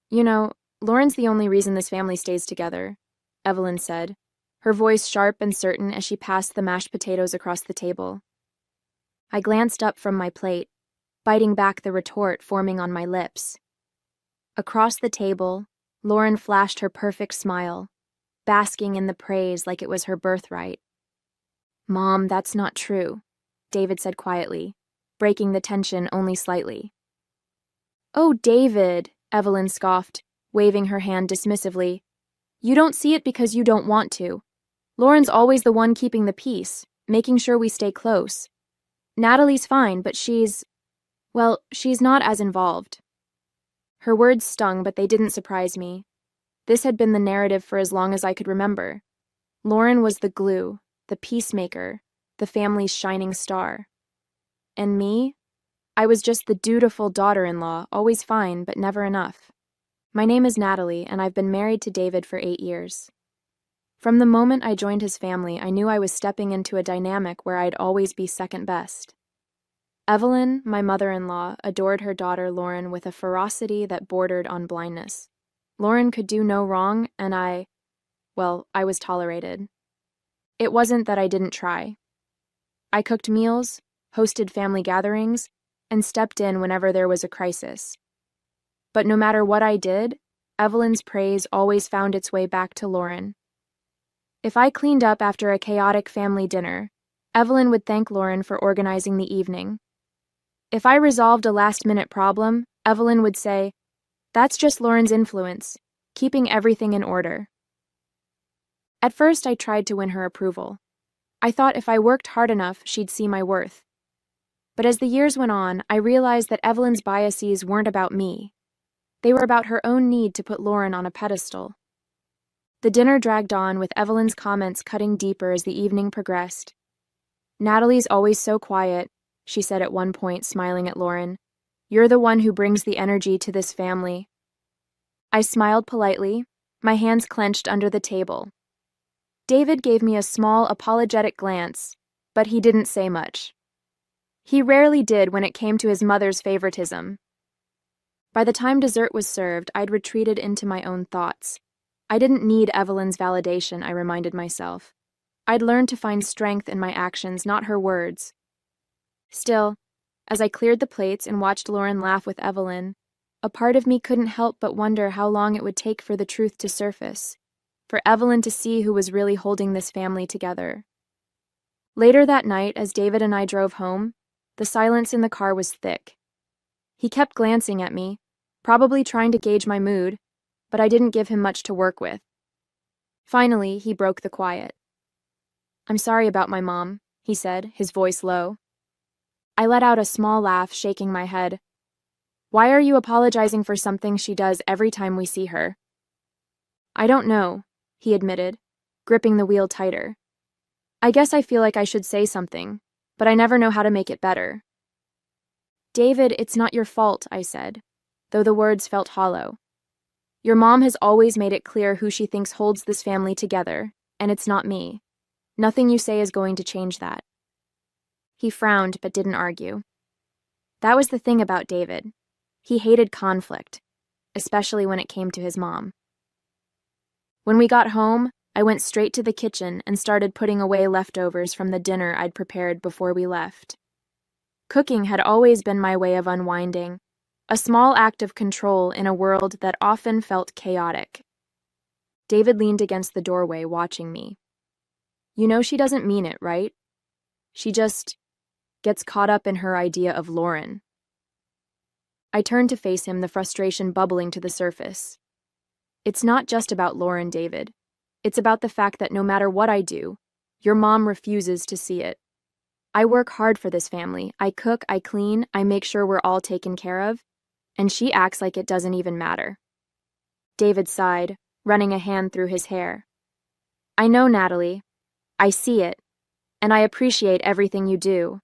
You know, Lauren's the only reason this family stays together, Evelyn said, her voice sharp and certain as she passed the mashed potatoes across the table. I glanced up from my plate, biting back the retort forming on my lips. Across the table, Lauren flashed her perfect smile, basking in the praise like it was her birthright. "Mom, that's not true," David said quietly, breaking the tension only slightly. "Oh, David," Evelyn scoffed, waving her hand dismissively. "You don't see it because you don't want to. Lauren's always the one keeping the peace, making sure we stay close. Natalie's fine, but she's not as involved." Her words stung, but they didn't surprise me. This had been the narrative for as long as I could remember. Lauren was the glue, the peacemaker, the family's shining star. And me? I was just the dutiful daughter-in-law, always fine, but never enough. My name is Natalie, and I've been married to David for 8 years. From the moment I joined his family, I knew I was stepping into a dynamic where I'd always be second best. Evelyn, my mother-in-law, adored her daughter Lauren with a ferocity that bordered on blindness. Lauren could do no wrong, and I was tolerated. It wasn't that I didn't try. I cooked meals, hosted family gatherings, and stepped in whenever there was a crisis. But no matter what I did, Evelyn's praise always found its way back to Lauren. If I cleaned up after a chaotic family dinner, Evelyn would thank Lauren for organizing the evening. If I resolved a last-minute problem, Evelyn would say, "That's just Lauren's influence, keeping everything in order." At first, I tried to win her approval. I thought if I worked hard enough, she'd see my worth. But as the years went on, I realized that Evelyn's biases weren't about me. They were about her own need to put Lauren on a pedestal. The dinner dragged on, with Evelyn's comments cutting deeper as the evening progressed. "Natalie's always so quiet," she said at one point, smiling at Lauren. "You're the one who brings the energy to this family." I smiled politely, my hands clenched under the table. David gave me a small, apologetic glance, but he didn't say much. He rarely did when it came to his mother's favoritism. By the time dessert was served, I'd retreated into my own thoughts. I didn't need Evelyn's validation, I reminded myself. I'd learned to find strength in my actions, not her words. Still, as I cleared the plates and watched Lauren laugh with Evelyn, a part of me couldn't help but wonder how long it would take for the truth to surface, for Evelyn to see who was really holding this family together. Later that night, as David and I drove home, the silence in the car was thick. He kept glancing at me, probably trying to gauge my mood, but I didn't give him much to work with. Finally, he broke the quiet. "I'm sorry about my mom," he said, his voice low. I let out a small laugh, shaking my head. "Why are you apologizing for something she does every time we see her?" "I don't know," he admitted, gripping the wheel tighter. "I guess I feel like I should say something, but I never know how to make it better." "David, it's not your fault," I said, though the words felt hollow. "Your mom has always made it clear who she thinks holds this family together, and it's not me. Nothing you say is going to change that." He frowned but didn't argue. That was the thing about David. He hated conflict, especially when it came to his mom. When we got home, I went straight to the kitchen and started putting away leftovers from the dinner I'd prepared before we left. Cooking had always been my way of unwinding, a small act of control in a world that often felt chaotic. David leaned against the doorway, watching me. "You know she doesn't mean it, right? She just gets caught up in her idea of Lauren." I turned to face him, the frustration bubbling to the surface. "It's not just about Lauren, David. It's about the fact that no matter what I do, your mom refuses to see it. I work hard for this family. I cook, I clean, I make sure we're all taken care of, and she acts like it doesn't even matter." David sighed, running a hand through his hair. "I know, Natalie. I see it, and I appreciate everything you do."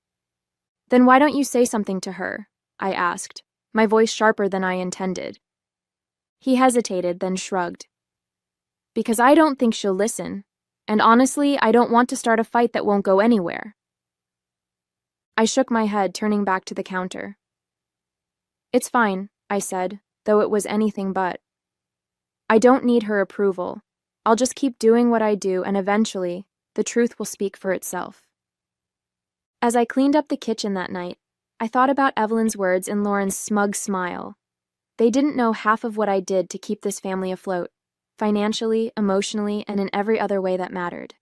"Then why don't you say something to her?" I asked, my voice sharper than I intended. He hesitated, then shrugged. "Because I don't think she'll listen, and honestly, I don't want to start a fight that won't go anywhere." I shook my head, turning back to the counter. "It's fine," I said, though it was anything but. I don't need her approval. I'll just keep doing what I do, and eventually, the truth will speak for itself. As I cleaned up the kitchen that night, I thought about Evelyn's words and Lauren's smug smile. They didn't know half of what I did to keep this family afloat, financially, emotionally, and in every other way that mattered.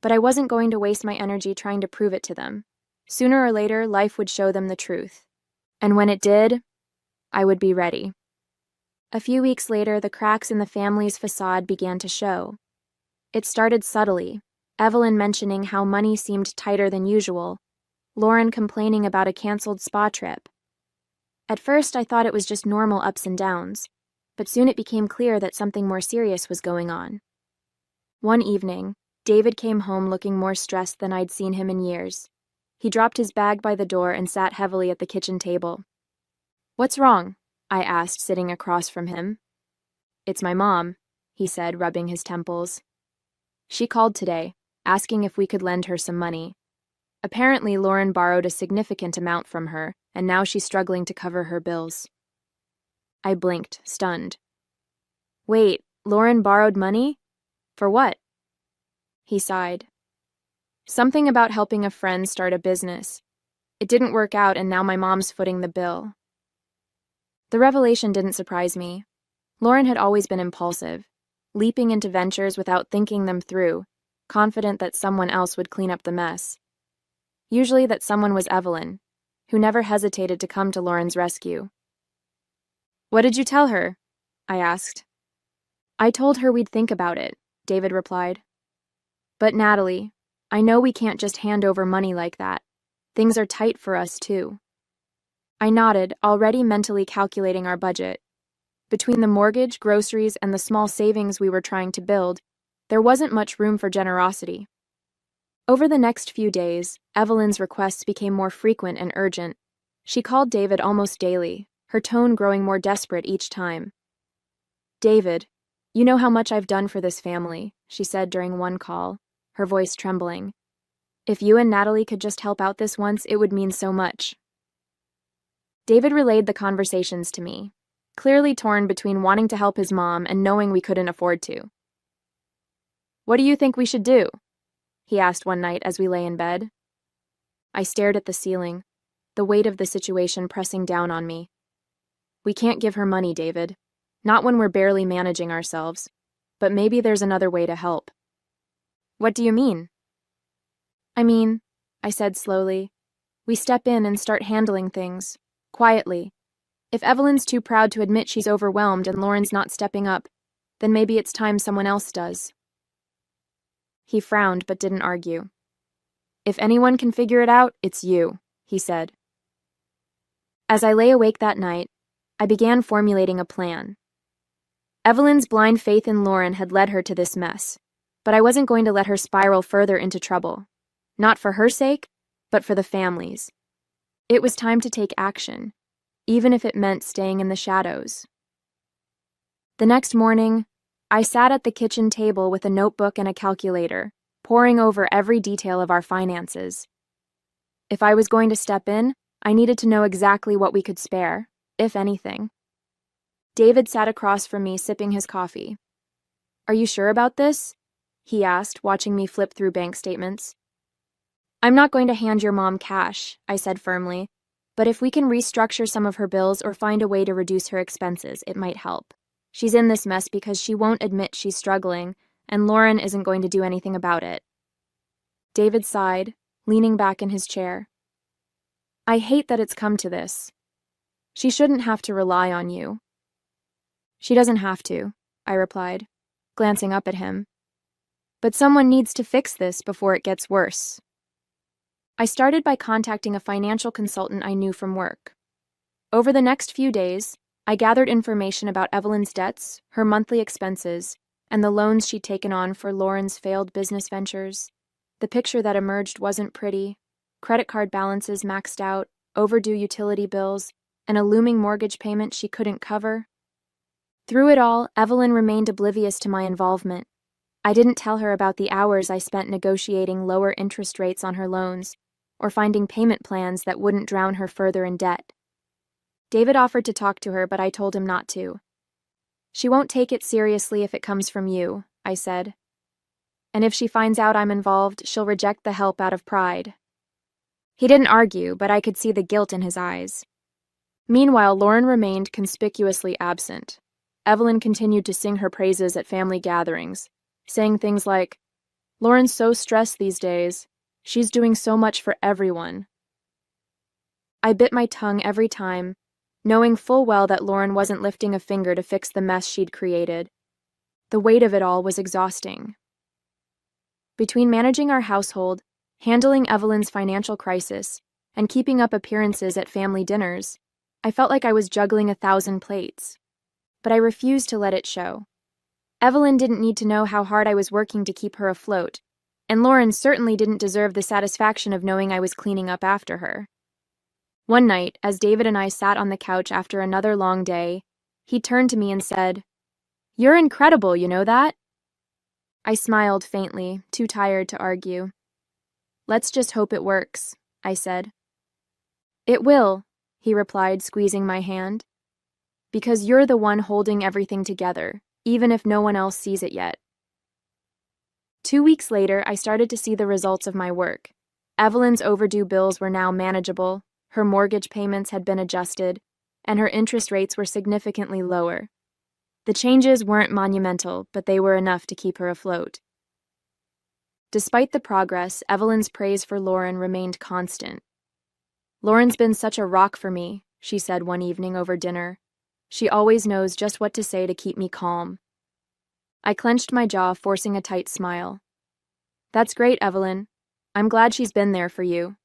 But I wasn't going to waste my energy trying to prove it to them. Sooner or later, life would show them the truth. And when it did, I would be ready. A few weeks later, the cracks in the family's facade began to show. It started subtly, Evelyn mentioning how money seemed tighter than usual, Lauren complaining about a canceled spa trip. At first, I thought it was just normal ups and downs, but soon it became clear that something more serious was going on. One evening, David came home looking more stressed than I'd seen him in years. He dropped his bag by the door and sat heavily at the kitchen table. "What's wrong?" I asked, sitting across from him. "It's my mom," he said, rubbing his temples. "She called today, asking if we could lend her some money. Apparently, Lauren borrowed a significant amount from her, and now she's struggling to cover her bills." I blinked, stunned. "Wait, Lauren borrowed money? For what?" He sighed. "Something about helping a friend start a business. It didn't work out, and now my mom's footing the bill." The revelation didn't surprise me. Lauren had always been impulsive, leaping into ventures without thinking them through, confident that someone else would clean up the mess. Usually that someone was Evelyn, who never hesitated to come to Lauren's rescue. "What did you tell her?" I asked. "I told her we'd think about it," David replied. "But Natalie, I know we can't just hand over money like that. Things are tight for us, too." I nodded, already mentally calculating our budget. Between the mortgage, groceries, and the small savings we were trying to build, there wasn't much room for generosity. Over the next few days, Evelyn's requests became more frequent and urgent. She called David almost daily, her tone growing more desperate each time. "David, you know how much I've done for this family," she said during one call, her voice trembling. "If you and Natalie could just help out this once, it would mean so much." David relayed the conversations to me, clearly torn between wanting to help his mom and knowing we couldn't afford to. "What do you think we should do?" he asked one night as we lay in bed. I stared at the ceiling, the weight of the situation pressing down on me. "We can't give her money, David. Not when we're barely managing ourselves. But maybe there's another way to help." "What do you mean?" "I mean," I said slowly, "we step in and start handling things. Quietly. If Evelyn's too proud to admit she's overwhelmed and Lauren's not stepping up, then maybe it's time someone else does." He frowned but didn't argue. "If anyone can figure it out, it's you," he said. As I lay awake that night, I began formulating a plan. Evelyn's blind faith in Lauren had led her to this mess, but I wasn't going to let her spiral further into trouble. Not for her sake, but for the family's. It was time to take action, even if it meant staying in the shadows. The next morning, I sat at the kitchen table with a notebook and a calculator, poring over every detail of our finances. If I was going to step in, I needed to know exactly what we could spare, if anything. David sat across from me, sipping his coffee. "Are you sure about this?" he asked, watching me flip through bank statements. "I'm not going to hand your mom cash," I said firmly, "but if we can restructure some of her bills or find a way to reduce her expenses, it might help. She's in this mess because she won't admit she's struggling, and Lauren isn't going to do anything about it." David sighed, leaning back in his chair. "I hate that it's come to this. She shouldn't have to rely on you." "She doesn't have to," I replied, glancing up at him. "But someone needs to fix this before it gets worse." I started by contacting a financial consultant I knew from work. Over the next few days, I gathered information about Evelyn's debts, her monthly expenses, and the loans she'd taken on for Lauren's failed business ventures. The picture that emerged wasn't pretty. Credit card balances maxed out, overdue utility bills, and a looming mortgage payment she couldn't cover. Through it all, Evelyn remained oblivious to my involvement. I didn't tell her about the hours I spent negotiating lower interest rates on her loans, or finding payment plans that wouldn't drown her further in debt. David offered to talk to her, but I told him not to. She won't take it seriously if it comes from you, I said. And if she finds out I'm involved, she'll reject the help out of pride. He didn't argue, but I could see the guilt in his eyes. Meanwhile, Lauren remained conspicuously absent. Evelyn continued to sing her praises at family gatherings, saying things like, "Lauren's so stressed these days. She's doing so much for everyone." I bit my tongue every time, knowing full well that Lauren wasn't lifting a finger to fix the mess she'd created. The weight of it all was exhausting. Between managing our household, handling Evelyn's financial crisis, and keeping up appearances at family dinners, I felt like I was juggling 1,000 plates. But I refused to let it show. Evelyn didn't need to know how hard I was working to keep her afloat, and Lauren certainly didn't deserve the satisfaction of knowing I was cleaning up after her. One night, as David and I sat on the couch after another long day, he turned to me and said, "You're incredible, you know that?" I smiled faintly, too tired to argue. "Let's just hope it works," I said. "It will," he replied, squeezing my hand. "Because you're the one holding everything together, even if no one else sees it yet." 2 weeks later, I started to see the results of my work. Evelyn's overdue bills were now manageable, her mortgage payments had been adjusted, and her interest rates were significantly lower. The changes weren't monumental, but they were enough to keep her afloat. Despite the progress, Evelyn's praise for Lauren remained constant. "Lauren's been such a rock for me," she said one evening over dinner. "She always knows just what to say to keep me calm." I clenched my jaw, forcing a tight smile. "That's great, Evelyn. I'm glad she's been there for you."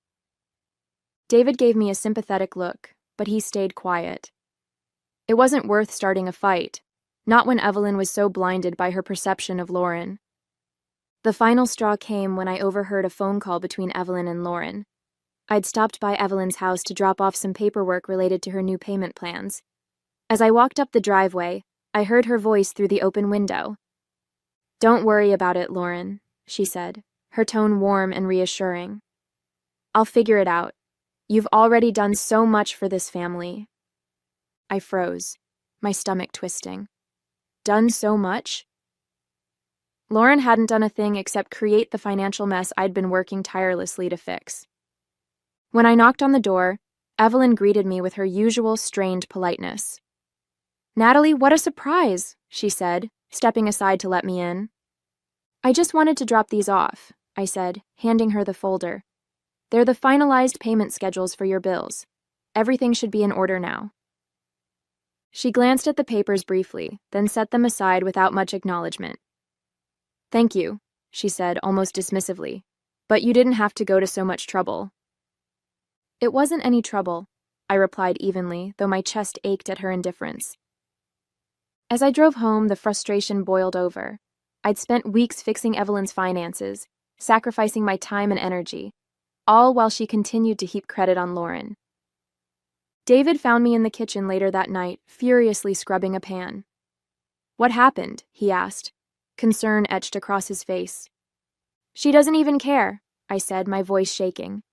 David gave me a sympathetic look, but he stayed quiet. It wasn't worth starting a fight, not when Evelyn was so blinded by her perception of Lauren. The final straw came when I overheard a phone call between Evelyn and Lauren. I'd stopped by Evelyn's house to drop off some paperwork related to her new payment plans. As I walked up the driveway, I heard her voice through the open window. "Don't worry about it, Lauren," she said, her tone warm and reassuring. "I'll figure it out. You've already done so much for this family." I froze, my stomach twisting. Done so much? Lauren hadn't done a thing except create the financial mess I'd been working tirelessly to fix. When I knocked on the door, Evelyn greeted me with her usual strained politeness. "Natalie, what a surprise," she said, stepping aside to let me in. "I just wanted to drop these off," I said, handing her the folder. "They're the finalized payment schedules for your bills. Everything should be in order now." She glanced at the papers briefly, then set them aside without much acknowledgement. "Thank you," she said almost dismissively, "but you didn't have to go to so much trouble." "It wasn't any trouble," I replied evenly, though my chest ached at her indifference. As I drove home, the frustration boiled over. I'd spent weeks fixing Evelyn's finances, sacrificing my time and energy, all while she continued to heap credit on Lauren. David found me in the kitchen later that night, furiously scrubbing a pan. "What happened?" he asked, concern etched across his face. "She doesn't even care," I said, my voice shaking.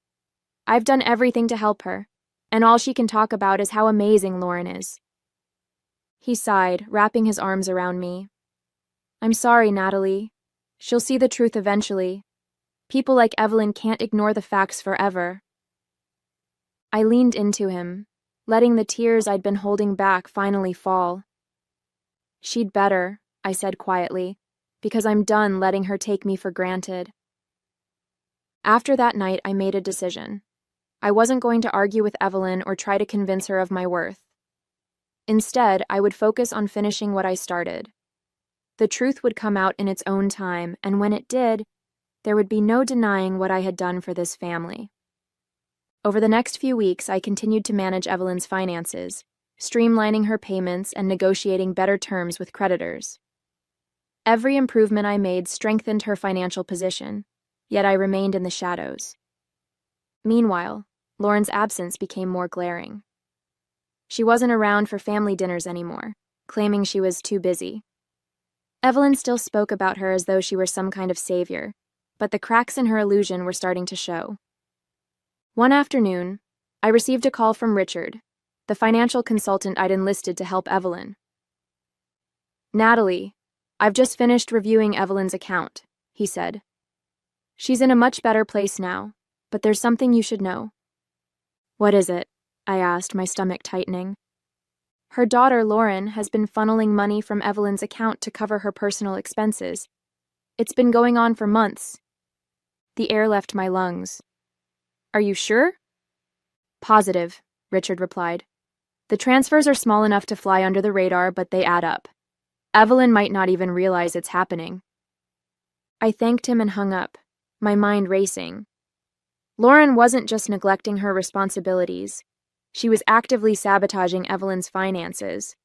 "I've done everything to help her, and all she can talk about is how amazing Lauren is." He sighed, wrapping his arms around me. "I'm sorry, Natalie. She'll see the truth eventually. People like Evelyn can't ignore the facts forever." I leaned into him, letting the tears I'd been holding back finally fall. "She'd better," I said quietly, "because I'm done letting her take me for granted." After that night, I made a decision. I wasn't going to argue with Evelyn or try to convince her of my worth. Instead, I would focus on finishing what I started. The truth would come out in its own time, and when it did, there would be no denying what I had done for this family. Over the next few weeks, I continued to manage Evelyn's finances, streamlining her payments and negotiating better terms with creditors. Every improvement I made strengthened her financial position, yet I remained in the shadows. Meanwhile, Lauren's absence became more glaring. She wasn't around for family dinners anymore, claiming she was too busy. Evelyn still spoke about her as though she were some kind of savior, but the cracks in her illusion were starting to show. One afternoon, I received a call from Richard, the financial consultant I'd enlisted to help Evelyn. Natalie, I've just finished reviewing Evelyn's account, he said. She's in a much better place now, but there's something you should know. What is it? I asked, my stomach tightening. Her daughter, Lauren, has been funneling money from Evelyn's account to cover her personal expenses. It's been going on for months. The air left my lungs. Are you sure? Positive, Richard replied. The transfers are small enough to fly under the radar, but they add up. Evelyn might not even realize it's happening. I thanked him and hung up, my mind racing. Lauren wasn't just neglecting her responsibilities. She was actively sabotaging Evelyn's finances.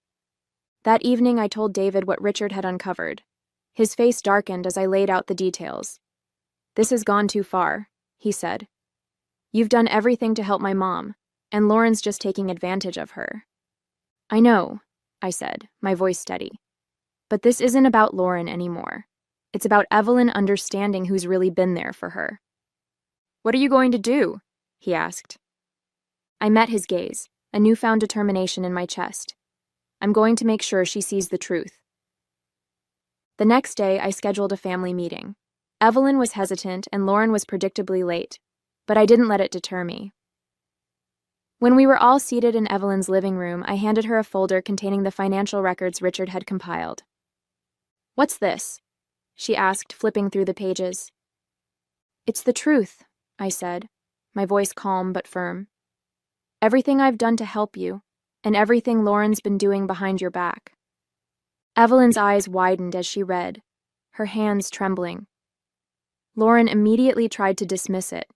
That evening, I told David what Richard had uncovered. His face darkened as I laid out the details. This has gone too far, he said. You've done everything to help my mom, and Lauren's just taking advantage of her. I know, I said, my voice steady. But this isn't about Lauren anymore. It's about Evelyn understanding who's really been there for her. What are you going to do? He asked. I met his gaze, a newfound determination in my chest. I'm going to make sure she sees the truth. The next day, I scheduled a family meeting. Evelyn was hesitant and Lauren was predictably late, but I didn't let it deter me. When we were all seated in Evelyn's living room, I handed her a folder containing the financial records Richard had compiled. What's this? She asked, flipping through the pages. It's the truth, I said, my voice calm but firm. Everything I've done to help you, and everything Lauren's been doing behind your back. Evelyn's eyes widened as she read, her hands trembling. Lauren immediately tried to dismiss it.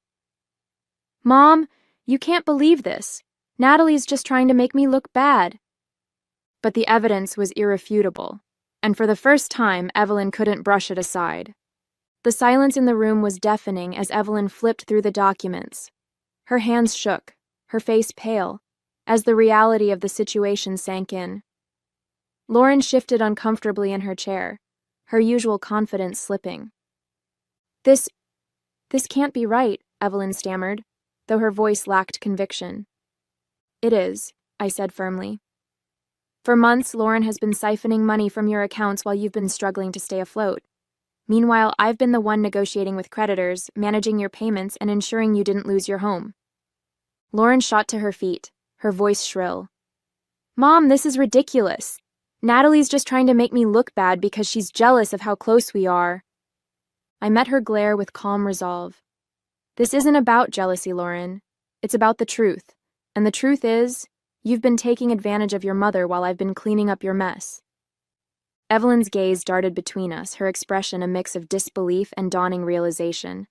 Mom, you can't believe this. Natalie's just trying to make me look bad. But the evidence was irrefutable, and for the first time, Evelyn couldn't brush it aside. The silence in the room was deafening as Evelyn flipped through the documents. Her hands shook, her face pale, as the reality of the situation sank in. Lauren shifted uncomfortably in her chair, her usual confidence slipping. This can't be right, Evelyn stammered, though her voice lacked conviction. It is, I said firmly. For months, Lauren has been siphoning money from your accounts while you've been struggling to stay afloat. Meanwhile, I've been the one negotiating with creditors, managing your payments, and ensuring you didn't lose your home. Lauren shot to her feet, her voice shrill. Mom, this is ridiculous. Natalie's just trying to make me look bad because she's jealous of how close we are. I met her glare with calm resolve. This isn't about jealousy, Lauren. It's about the truth. And the truth is, you've been taking advantage of your mother while I've been cleaning up your mess. Evelyn's gaze darted between us, her expression a mix of disbelief and dawning realization.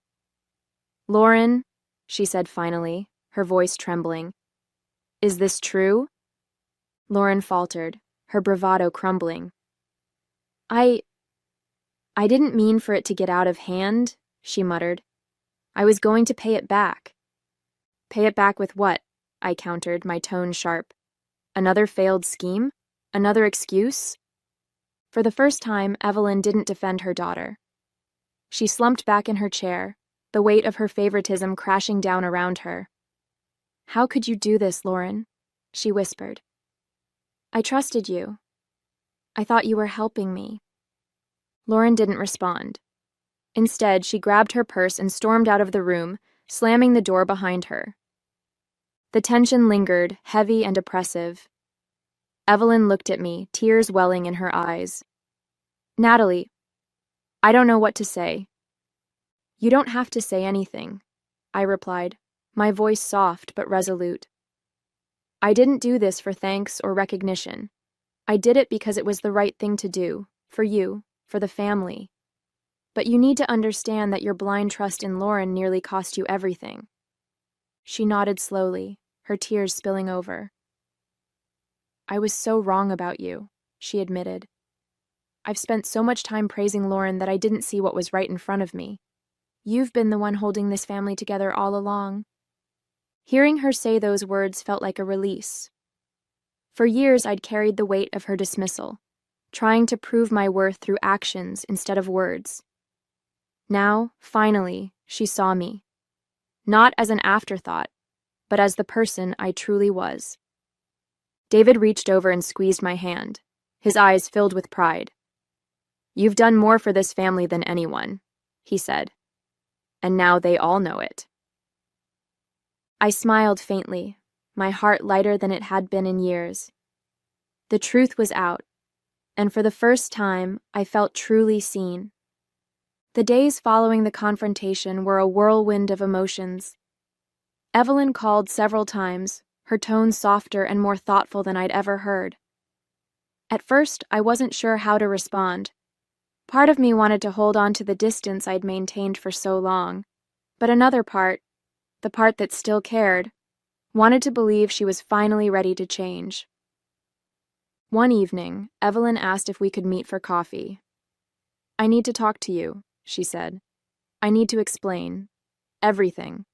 Lauren, she said finally, her voice trembling. Is this true? Lauren faltered, her bravado crumbling. I didn't mean for it to get out of hand, she muttered. I was going to pay it back. Pay it back with what? I countered, my tone sharp. Another failed scheme? Another excuse? For the first time, Evelyn didn't defend her daughter. She slumped back in her chair, the weight of her favoritism crashing down around her. How could you do this, Lauren? She whispered. I trusted you. I thought you were helping me. Lauren didn't respond. Instead, she grabbed her purse and stormed out of the room, slamming the door behind her. The tension lingered, heavy and oppressive. Evelyn looked at me, tears welling in her eyes. Natalie, I don't know what to say. You don't have to say anything, I replied, my voice soft but resolute. I didn't do this for thanks or recognition. I did it because it was the right thing to do, for you, for the family. But you need to understand that your blind trust in Lauren nearly cost you everything. She nodded slowly, her tears spilling over. I was so wrong about you, she admitted. I've spent so much time praising Lauren that I didn't see what was right in front of me. You've been the one holding this family together all along. Hearing her say those words felt like a release. For years, I'd carried the weight of her dismissal, trying to prove my worth through actions instead of words. Now, finally, she saw me. Not as an afterthought, but as the person I truly was. David reached over and squeezed my hand, his eyes filled with pride. "You've done more for this family than anyone," he said. "And now they all know it." I smiled faintly, my heart lighter than it had been in years. The truth was out, and for the first time, I felt truly seen. The days following the confrontation were a whirlwind of emotions. Evelyn called several times, her tone softer and more thoughtful than I'd ever heard. At first, I wasn't sure how to respond. Part of me wanted to hold on to the distance I'd maintained for so long, but another part, the part that still cared, wanted to believe she was finally ready to change. One evening, Evelyn asked if we could meet for coffee. "I need to talk to you," she said. "I need to explain. Everything."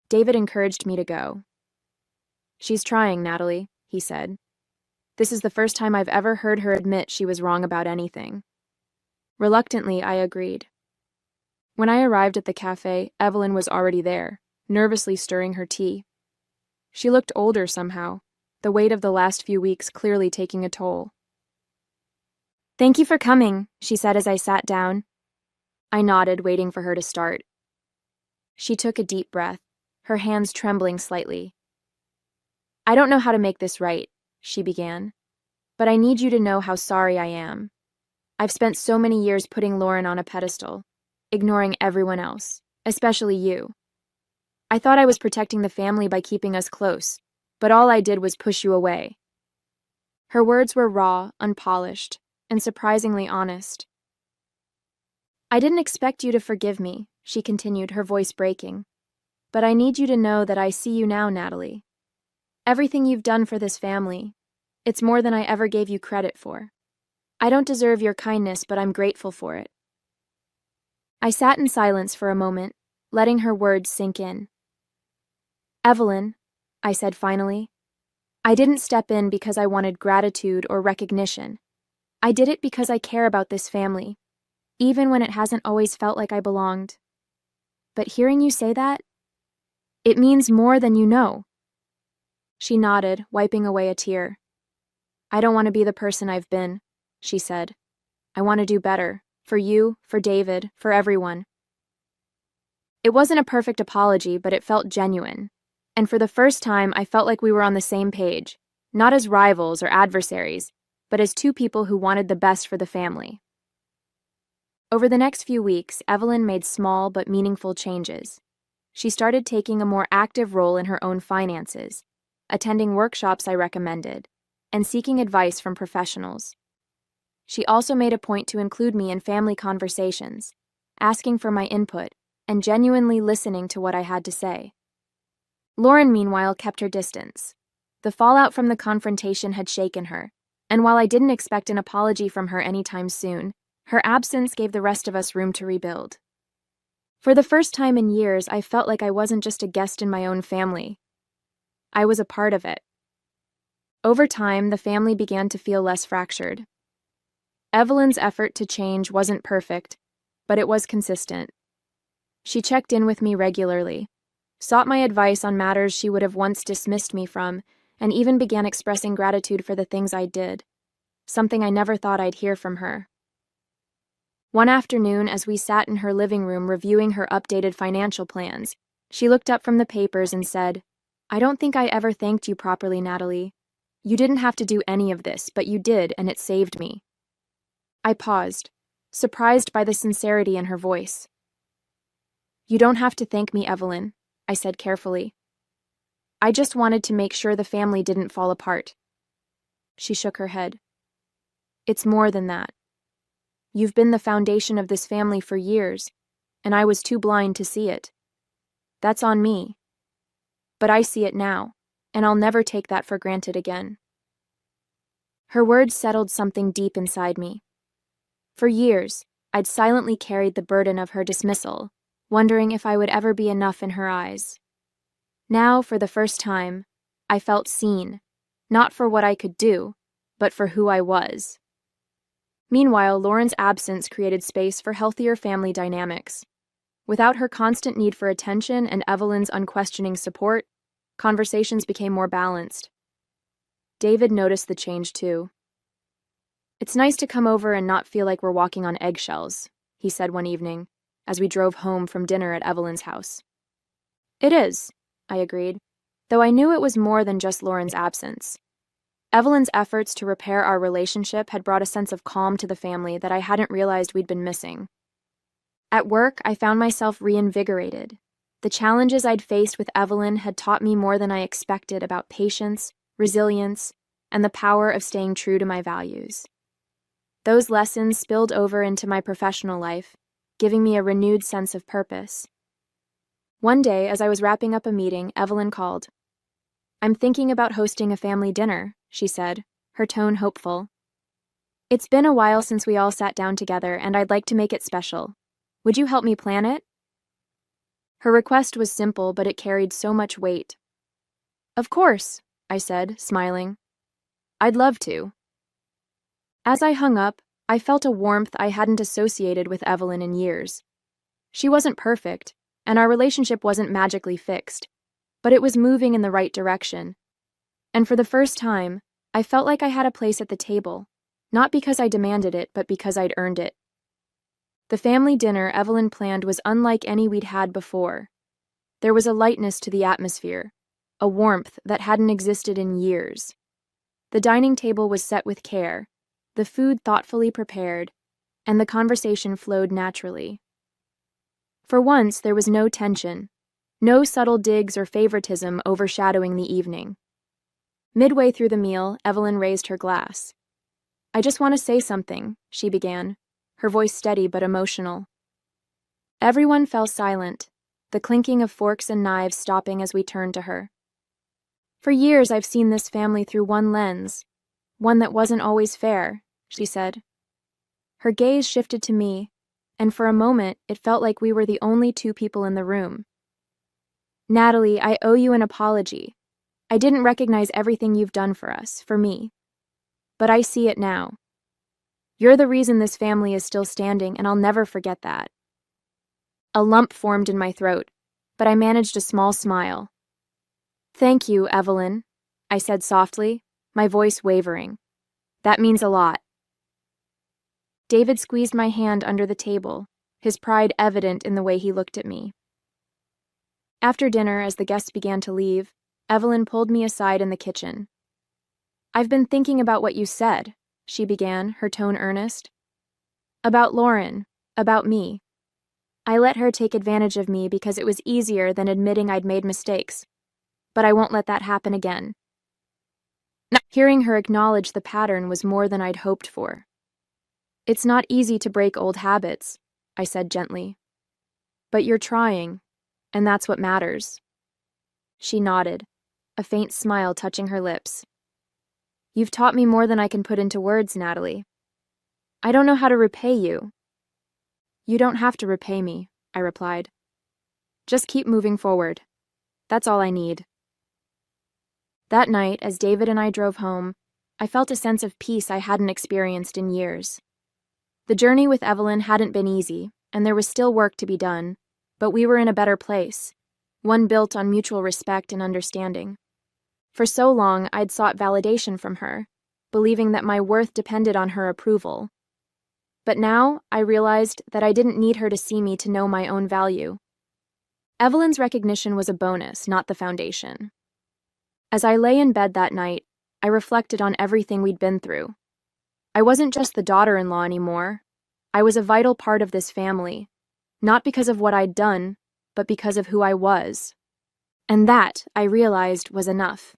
David encouraged me to go. "She's trying, Natalie," he said. "This is the first time I've ever heard her admit she was wrong about anything." Reluctantly, I agreed. When I arrived at the cafe, Evelyn was already there, nervously stirring her tea. She looked older somehow, the weight of the last few weeks clearly taking a toll. "Thank you for coming," she said as I sat down. I nodded, waiting for her to start. She took a deep breath, her hands trembling slightly. "I don't know how to make this right," she began, "but I need you to know how sorry I am. I've spent so many years putting Lauren on a pedestal, ignoring everyone else, especially you. I thought I was protecting the family by keeping us close, but all I did was push you away." Her words were raw, unpolished, and surprisingly honest. "I didn't expect you to forgive me," she continued, her voice breaking. "But I need you to know that I see you now, Natalie. Everything you've done for this family, it's more than I ever gave you credit for. I don't deserve your kindness, but I'm grateful for it." I sat in silence for a moment, letting her words sink in. "Evelyn," I said finally, "I didn't step in because I wanted gratitude or recognition. I did it because I care about this family, even when it hasn't always felt like I belonged. But hearing you say that, it means more than you know." She nodded, wiping away a tear. "I don't want to be the person I've been," she said. "I want to do better, for you, for David, for everyone." It wasn't a perfect apology, but it felt genuine. And for the first time, I felt like we were on the same page, not as rivals or adversaries, but as two people who wanted the best for the family. Over the next few weeks, Evelyn made small but meaningful changes. She started taking a more active role in her own finances, attending workshops I recommended, and seeking advice from professionals. She also made a point to include me in family conversations, asking for my input, and genuinely listening to what I had to say. Lauren, meanwhile, kept her distance. The fallout from the confrontation had shaken her, and while I didn't expect an apology from her anytime soon, her absence gave the rest of us room to rebuild. For the first time in years, I felt like I wasn't just a guest in my own family. I was a part of it. Over time, the family began to feel less fractured. Evelyn's effort to change wasn't perfect, but it was consistent. She checked in with me regularly, sought my advice on matters she would have once dismissed me from, and even began expressing gratitude for the things I did, something I never thought I'd hear from her. One afternoon, as we sat in her living room reviewing her updated financial plans, she looked up from the papers and said, "I don't think I ever thanked you properly, Natalie. You didn't have to do any of this, but you did, and it saved me." I paused, surprised by the sincerity in her voice. "You don't have to thank me, Evelyn," I said carefully. "I just wanted to make sure the family didn't fall apart." She shook her head. "It's more than that. You've been the foundation of this family for years, and I was too blind to see it. That's on me. But I see it now, and I'll never take that for granted again." Her words settled something deep inside me. For years, I'd silently carried the burden of her dismissal, wondering if I would ever be enough in her eyes. Now, for the first time, I felt seen, not for what I could do, but for who I was. Meanwhile, Lauren's absence created space for healthier family dynamics. Without her constant need for attention and Evelyn's unquestioning support, conversations became more balanced. David noticed the change too. "It's nice to come over and not feel like we're walking on eggshells," he said one evening, as we drove home from dinner at Evelyn's house. "It is," I agreed, though I knew it was more than just Lauren's absence. Evelyn's efforts to repair our relationship had brought a sense of calm to the family that I hadn't realized we'd been missing. At work, I found myself reinvigorated. The challenges I'd faced with Evelyn had taught me more than I expected about patience, resilience, and the power of staying true to my values. Those lessons spilled over into my professional life, giving me a renewed sense of purpose. One day, as I was wrapping up a meeting, Evelyn called. "I'm thinking about hosting a family dinner," she said, her tone hopeful. "It's been a while since we all sat down together, and I'd like to make it special. Would you help me plan it?" Her request was simple, but it carried so much weight. "Of course," I said, smiling. "I'd love to." As I hung up, I felt a warmth I hadn't associated with Evelyn in years. She wasn't perfect, and our relationship wasn't magically fixed, but it was moving in the right direction. And for the first time, I felt like I had a place at the table, not because I demanded it, but because I'd earned it. The family dinner Evelyn planned was unlike any we'd had before. There was a lightness to the atmosphere, a warmth that hadn't existed in years. The dining table was set with care, the food thoughtfully prepared, and the conversation flowed naturally. For once, there was no tension, no subtle digs or favoritism overshadowing the evening. Midway through the meal, Evelyn raised her glass. "I just want to say something," she began, her voice steady but emotional. Everyone fell silent, the clinking of forks and knives stopping as we turned to her. "For years I've seen this family through one lens, one that wasn't always fair," she said. Her gaze shifted to me, and for a moment it felt like we were the only two people in the room. "Natalie, I owe you an apology. I didn't recognize everything you've done for us, for me. But I see it now. You're the reason this family is still standing, and I'll never forget that." A lump formed in my throat, but I managed a small smile. "Thank you, Evelyn," I said softly, my voice wavering. "That means a lot." David squeezed my hand under the table, his pride evident in the way he looked at me. After dinner, as the guests began to leave, Evelyn pulled me aside in the kitchen. "I've been thinking about what you said," she began, her tone earnest. "About Lauren, about me. I let her take advantage of me because it was easier than admitting I'd made mistakes, but I won't let that happen again." Hearing her acknowledge the pattern was more than I'd hoped for. "It's not easy to break old habits," I said gently. "But you're trying, and that's what matters." She nodded, a faint smile touching her lips. "You've taught me more than I can put into words, Natalie. I don't know how to repay you." "You don't have to repay me," I replied. "Just keep moving forward. That's all I need." That night, as David and I drove home, I felt a sense of peace I hadn't experienced in years. The journey with Evelyn hadn't been easy, and there was still work to be done, but we were in a better place, one built on mutual respect and understanding. For so long, I'd sought validation from her, believing that my worth depended on her approval. But now, I realized that I didn't need her to see me to know my own value. Evelyn's recognition was a bonus, not the foundation. As I lay in bed that night, I reflected on everything we'd been through. I wasn't just the daughter-in-law anymore. I was a vital part of this family, not because of what I'd done, but because of who I was. And that, I realized, was enough.